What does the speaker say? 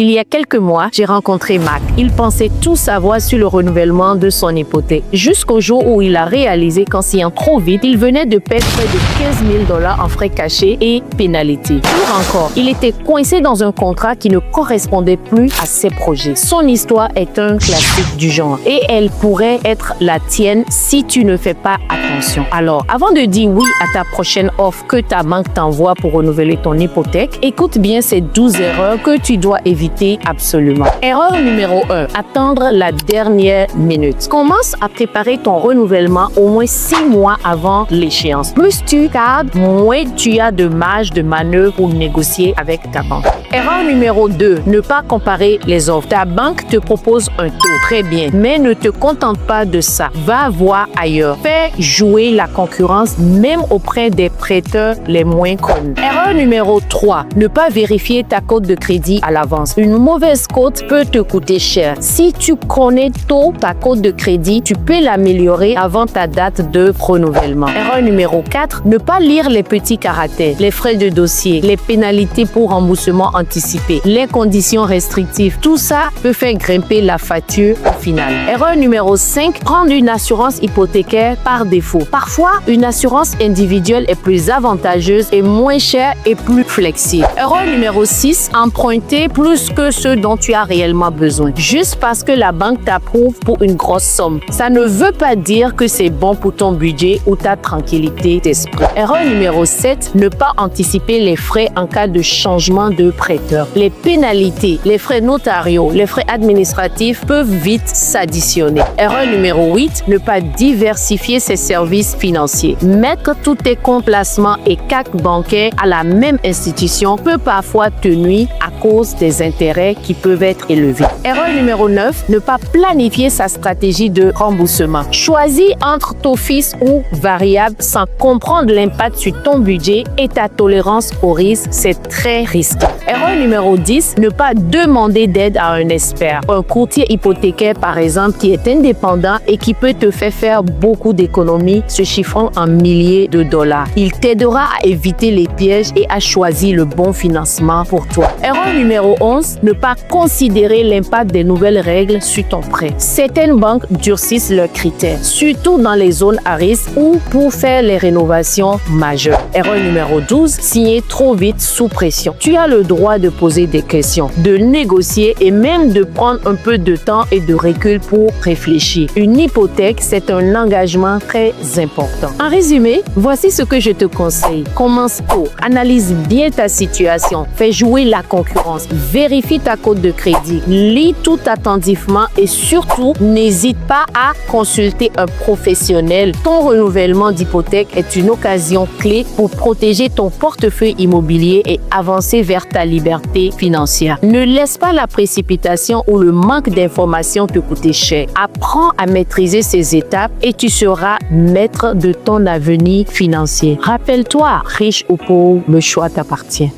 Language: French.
Il y a quelques mois, j'ai rencontré Mac. Il pensait tout savoir sur le renouvellement de son hypothèque. Jusqu'au jour où il a réalisé qu'en s'y trop vite, il venait de perdre près de 15 000 $ en frais cachés et pénalités. Pire encore, il était coincé dans un contrat qui ne correspondait plus à ses projets. Son histoire est un classique du genre et elle pourrait être la tienne si tu ne fais pas attention. Alors, avant de dire oui à ta prochaine offre que ta banque t'envoie pour renouveler ton hypothèque, écoute bien ces 12 erreurs que tu dois éviter absolument. Erreur numéro 1. Attendre la dernière minute. Commence à préparer ton renouvellement au moins 6 mois avant l'échéance. Plus tu tardes, moins tu as de marge de manœuvre pour négocier avec ta banque. Erreur numéro 2. Ne pas comparer les offres. Ta banque te propose un taux. Très bien. Mais ne te contente pas de ça. Va voir ailleurs. Fais jouer la concurrence même auprès des prêteurs les moins connus. Erreur numéro 3. Ne pas vérifier ta cote de crédit à l'avance. Une mauvaise cote peut te coûter cher. Si tu connais tôt ta cote de crédit, tu peux l'améliorer avant ta date de renouvellement. Erreur numéro 4. Ne pas lire les petits caractères, les frais de dossier, les pénalités pour remboursement anticipé, les conditions restrictives. Tout ça peut faire grimper la facture au final. Erreur numéro 5. Prendre une assurance hypothécaire par défaut. Parfois, une assurance individuelle est plus avantageuse et moins chère et plus flexible. Erreur numéro 6. Emprunter plus que ce dont tu as réellement besoin. Juste parce que la banque t'approuve pour une grosse somme. Ça ne veut pas dire que c'est bon pour ton budget ou ta tranquillité d'esprit. Erreur numéro 7. Ne pas anticiper les frais en cas de changement de prêteur. Les pénalités, les frais notariaux, les frais administratifs peuvent vite s'additionner. Erreur numéro 8. Ne pas diversifier ses services financiers. Mettre tous tes comptes placements et cartes bancaires à la même institution peut parfois te nuire à cause des intérêts qui peuvent être élevés. Erreur numéro 9. Ne pas planifier sa stratégie de remboursement. Choisis entre taux fixe ou variable sans comprendre l'impact sur ton budget et ta tolérance au risque. C'est très risqué. Erreur numéro 10. Ne pas demander d'aide à un expert. Un courtier hypothécaire, par exemple, qui est indépendant et qui peut te faire beaucoup d'économies se chiffrant en milliers de dollars. Il t'aidera à éviter les pièges et à choisir le bon financement pour toi. Erreur numéro 11. Ne pas considérer l'impact des nouvelles règles sur ton prêt. Certaines banques durcissent leurs critères, surtout dans les zones à risque ou pour faire les rénovations majeures. Erreur numéro 12. Signer trop vite sous pression. Tu as le droit de poser des questions, de négocier et même de prendre un peu de temps et de recul pour réfléchir. Une hypothèque, c'est un engagement très important. En résumé, voici ce que je te conseille. Commence tôt. Analyse bien ta situation. Fais jouer la concurrence. Vérifie ta cote de crédit. Lis tout attentivement et surtout, n'hésite pas à consulter un professionnel. Ton renouvellement d'hypothèque est une occasion clé pour protéger ton portefeuille immobilier et avancer vers ta liberté financière. Ne laisse pas la précipitation ou le manque d'informations te coûter cher. Apprends à maîtriser ces étapes et tu seras maître de ton avenir financier. Rappelle-toi, riche ou pauvre, le choix t'appartient.